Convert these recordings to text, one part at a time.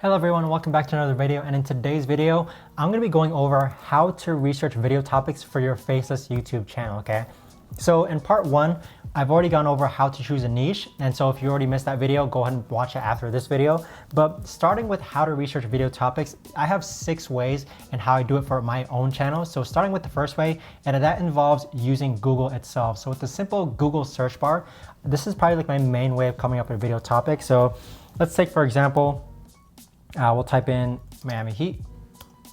Hello everyone, welcome back to another video, and in today's video I'm going to be going over how to research video topics for your faceless YouTube channel, okay? So in part 1, I've already gone over how to choose a niche, and so if you already missed that video, go ahead and watch it after this video. But starting with how to research video topics, I have 6 ways and how I do it for my own channel. So starting with the first way, and that involves using Google itself. So with the simple Google search bar, this is probably like my main way of coming up with a video topic. So let's take for example, we'll type in Miami Heat.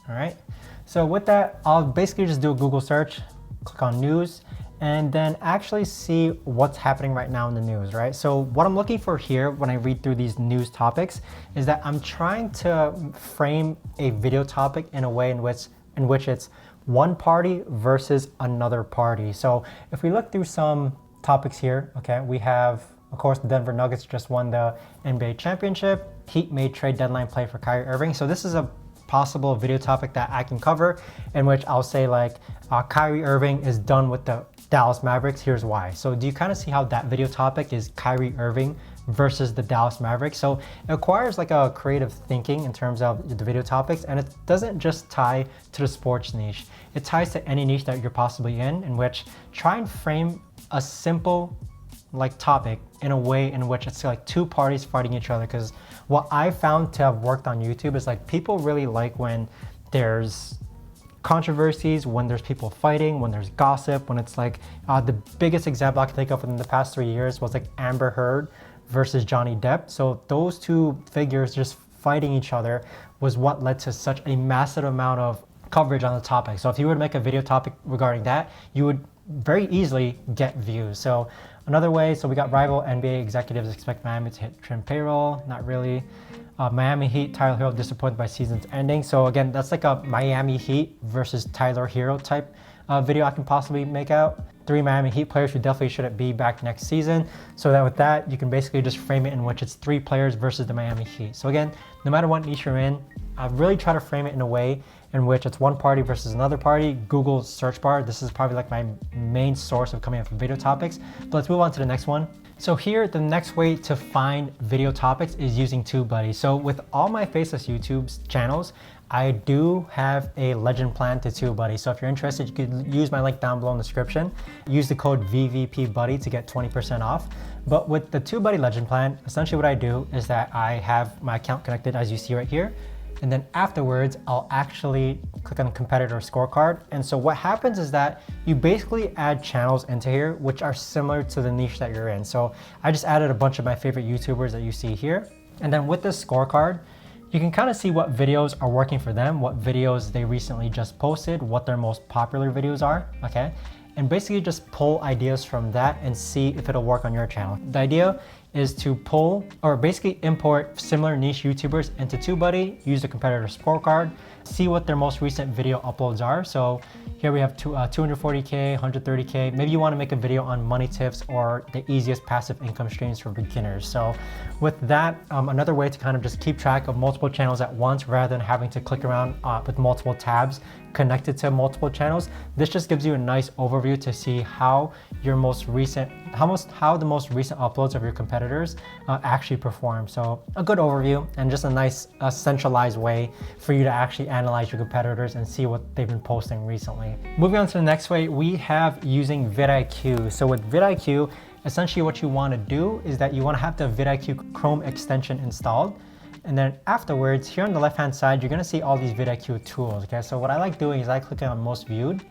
All right. So with that, I'll basically just do a Google search, click on news, and then actually see what's happening right now in the news, right? So what I'm looking for here when I read through these news topics is that I'm trying to frame a video topic in a way in which it's one party versus another party. So if we look through some topics here, okay, we have, of course, the Denver Nuggets just won the NBA championship. Heat made trade deadline play for Kyrie Irving. So this is a possible video topic that I can cover, in which I'll say like, Kyrie Irving is done with the Dallas Mavericks. Here's why. So do you kind of see how that video topic is Kyrie Irving versus the Dallas Mavericks? So it requires like a creative thinking in terms of the video topics, and it doesn't just tie to the sports niche. It ties to any niche that you're possibly in which try and frame a simple like topic in a way in which it's like two parties fighting each other. Because what I found to have worked on YouTube is like people really like when there's controversies, when there's people fighting, when there's gossip, when it's like the biggest example I can think of in the past 3 years was like Amber Heard versus Johnny Depp. So those two figures just fighting each other was what led to such a massive amount of coverage on the topic. So if you were to make a video topic regarding that, you would very easily get views. So another way, so we got rival NBA executives expect Miami to hit trim payroll. Not really. Miami Heat, Tyler Hero disappointed by season's ending. So again, that's like a Miami Heat versus Tyler Hero type video I can possibly make out. 3 Miami Heat players who definitely shouldn't be back next season. So that with that, you can basically just frame it in which it's 3 players versus the Miami Heat. So again, no matter what niche you're in, I really try to frame it in a way in which it's one party versus another party. Google search bar, this is probably like my main source of coming up with video topics. But let's move on to the next one. So here, the next way to find video topics is using Tubebuddy. So with all my faceless YouTube channels, I do have a legend plan to Tubebuddy. So if you're interested, you could use my link down below in the description. Use the code VVPBuddy to get 20% off. But with the Tubebuddy legend plan, essentially what I do is that I have my account connected as you see right here. And then afterwards, I'll actually click on competitor scorecard. And so what happens is that you basically add channels into here, which are similar to the niche that you're in. So I just added a bunch of my favorite YouTubers that you see here. And then with this scorecard, you can kind of see what videos are working for them, what videos they recently just posted, what their most popular videos are, okay? And basically just pull ideas from that and see if it'll work on your channel. The idea is to pull or basically import similar niche YouTubers into Tubebuddy, use the competitor scorecard, see what their most recent video uploads are. So here we have 240K, 130K. Maybe you want to make a video on money tips or the easiest passive income streams for beginners. So with that, another way to kind of just keep track of multiple channels at once rather than having to click around with multiple tabs connected to multiple channels. This just gives you a nice overview to see how your most recent, how the most recent uploads of your competitors actually perform. So a good overview and just a nice centralized way for you to actually analyze your competitors and see what they've been posting recently. Moving on to the next way, we have using VidIQ. So with VidIQ, essentially what you want to do is that you want to have the VidIQ Chrome extension installed. And then afterwards, here on the left-hand side, you're going to see all these VidIQ tools, okay? So what I like doing is I click on most viewed,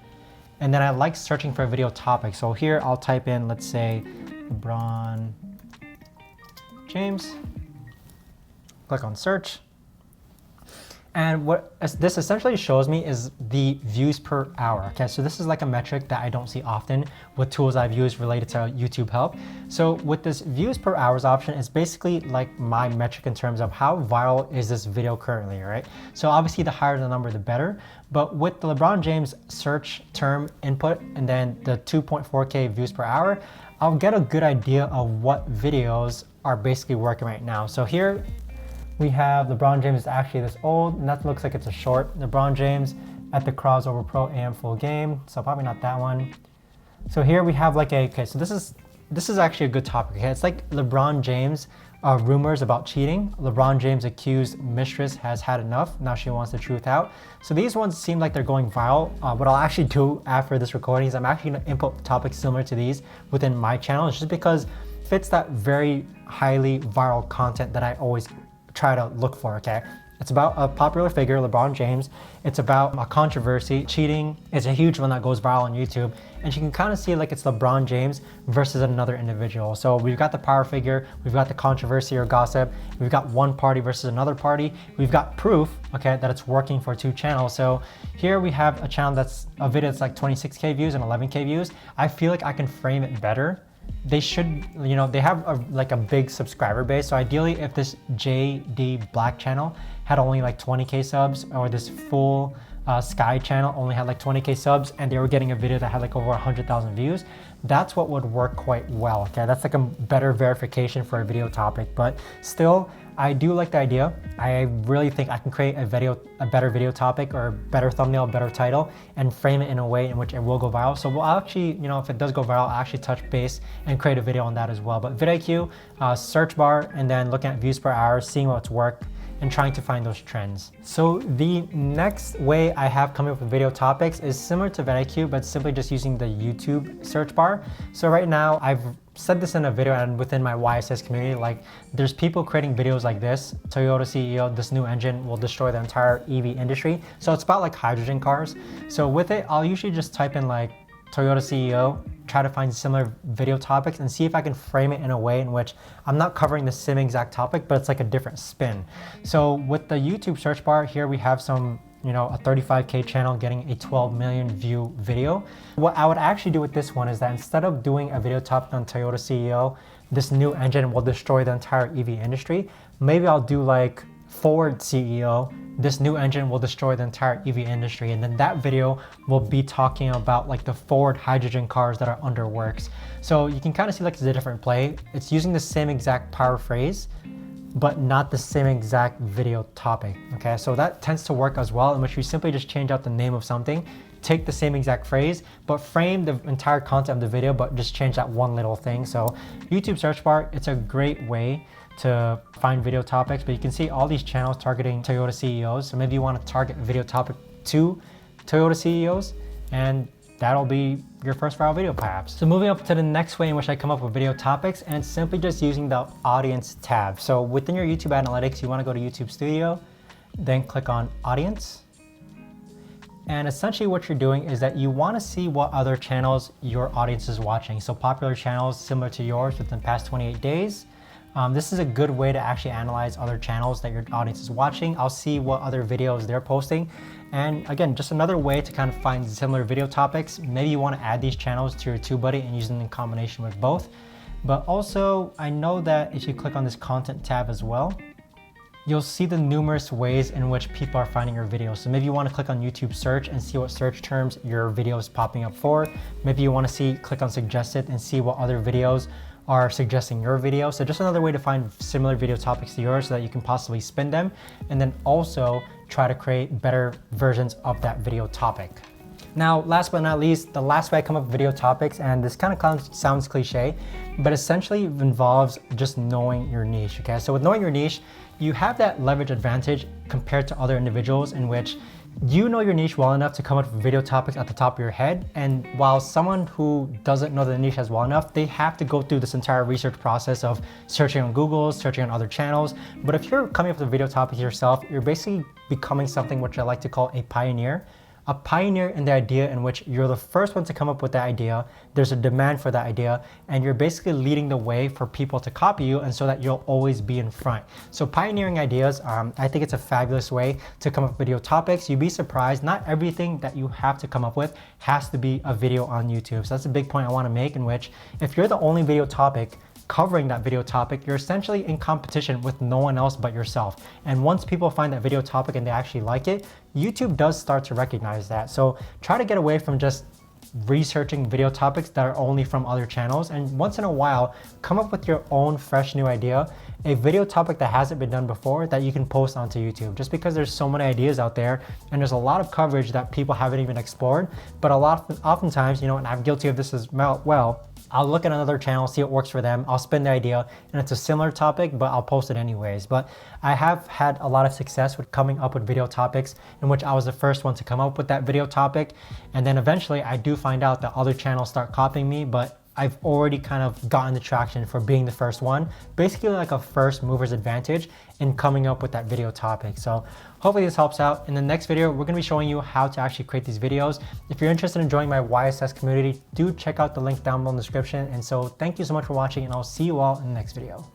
and then I like searching for a video topic. So here I'll type in, let's say, LeBron James, click on search. And what this essentially shows me is the views per hour, okay? So this is like a metric that I don't see often with tools I've used related to YouTube help. So with this views per hours option, it's basically like my metric in terms of how viral is this video currently, right? So obviously the higher the number, the better. But with the LeBron James search term input and then the 2.4K views per hour, I'll get a good idea of what videos are basically working right now. So here, we have LeBron James is actually this old, and that looks like it's a short. LeBron James at the Crossover Pro AM full game, so probably not that one. So here we have like okay, so this is this is actually a good topic. Okay? It's like LeBron James rumors about cheating. LeBron James accused mistress has had enough. Now she wants the truth out. So these ones seem like they're going viral. What I'll actually do after this recording is I'm actually going to input topics similar to these within my channel, just because it fits that very highly viral content that I always try to look for, okay? It's about a popular figure, LeBron James. It's about a controversy. Cheating is a huge one that goes viral on YouTube. And you can kind of see like it's LeBron James versus another individual. So we've got the power figure, we've got the controversy or gossip, we've got one party versus another party. We've got proof, okay, that it's working for two channels. So here we have a channel that's a video that's like 26K views and 11K views. I feel like I can frame it better. They should, you know, they have like a big subscriber base. So ideally, if this JD Black channel had only like 20K subs, or this full Sky channel only had like 20K subs, and they were getting a video that had like over 100,000 views, that's what would work quite well. Okay, that's like a better verification for a video topic. But still, I do like the idea. I really think I can create a better video topic, or a better thumbnail, better title, and frame it in a way in which it will go viral. So we'll actually, you know, if it does go viral, I'll actually touch base and create a video on that as well. But VidIQ, search bar, and then looking at views per hour, seeing what's worked, and trying to find those trends. So the next way I have coming up with video topics is similar to VidIQ, but simply just using the YouTube search bar. So right now, I've said this in a video and within my YSS community, like there's people creating videos like this: Toyota CEO, this new engine will destroy the entire EV industry. So it's about like hydrogen cars. So with it, I'll usually just type in like Toyota CEO, try to find similar video topics and see if I can frame it in a way in which I'm not covering the same exact topic, but it's like a different spin. So with the YouTube search bar here, we have some, you know, a 35K channel getting a 12 million view video. What I would actually do with this one is that instead of doing a video topic on Toyota CEO, this new engine will destroy the entire EV industry, maybe I'll do like Ford CEO, this new engine will destroy the entire EV industry. And then that video will be talking about like the Ford hydrogen cars that are under works. So you can kind of see like it's a different play. It's using the same exact power phrase, but not the same exact video topic, okay? So that tends to work as well, in which you simply just change out the name of something, take the same exact phrase, but frame the entire content of the video, but just change that one little thing. So YouTube search bar, it's a great way to find video topics, but you can see all these channels targeting Toyota CEOs. So maybe you want to target a video topic to Toyota CEOs, and that'll be your first viral video perhaps. So moving up to the next way in which I come up with video topics, and simply just using the audience tab. So within your YouTube analytics, you want to go to YouTube Studio, then click on audience. And essentially what you're doing is that you want to see what other channels your audience is watching. So popular channels similar to yours within the past 28 days. This is a good way to actually analyze other channels that your audience is watching. I'll see what other videos they're posting. And again, just another way to kind of find similar video topics. Maybe you want to add these channels to your Tubebuddy and use them in combination with both. But also, I know that if you click on this content tab as well, you'll see the numerous ways in which people are finding your videos. So maybe you want to click on YouTube search and see what search terms your video is popping up for. Maybe you want to click on suggested and see what other videos are suggesting your video. So just another way to find similar video topics to yours so that you can possibly spin them, and then also try to create better versions of that video topic. Now, last but not least, the last way I come up with video topics, and this kind of sounds cliche, but essentially involves just knowing your niche, okay? So with knowing your niche, you have that leverage advantage compared to other individuals in which you know your niche well enough to come up with video topics at the top of your head. And while someone who doesn't know the niche as well enough, they have to go through this entire research process of searching on Google, searching on other channels. But if you're coming up with a video topic yourself, you're basically becoming something which I like to call a pioneer. A pioneer in the idea in which you're the first one to come up with that idea, there's a demand for that idea, and you're basically leading the way for people to copy you, and so that you'll always be in front. So pioneering ideas, I think it's a fabulous way to come up with video topics. You'd be surprised, not everything that you have to come up with has to be a video on YouTube. So that's a big point I want to make, in which if you're the only video topic covering that video topic, you're essentially in competition with no one else but yourself. And once people find that video topic and they actually like it, YouTube does start to recognize that. So try to get away from just researching video topics that are only from other channels, and once in a while, come up with your own fresh new idea, a video topic that hasn't been done before that you can post onto YouTube. Just because there's so many ideas out there and there's a lot of coverage that people haven't even explored, but oftentimes, you know, and I'm guilty of this as well, I'll look at another channel, see what works for them. I'll spin the idea and it's a similar topic, but I'll post it anyways. But I have had a lot of success with coming up with video topics in which I was the first one to come up with that video topic. And then eventually I do find out that other channels start copying me, but I've already kind of gotten the traction for being the first one, basically like a first mover's advantage in coming up with that video topic. So hopefully this helps out. In the next video, we're gonna be showing you how to actually create these videos. If you're interested in joining my YSS community, do check out the link down below in the description. And so thank you so much for watching, and I'll see you all in the next video.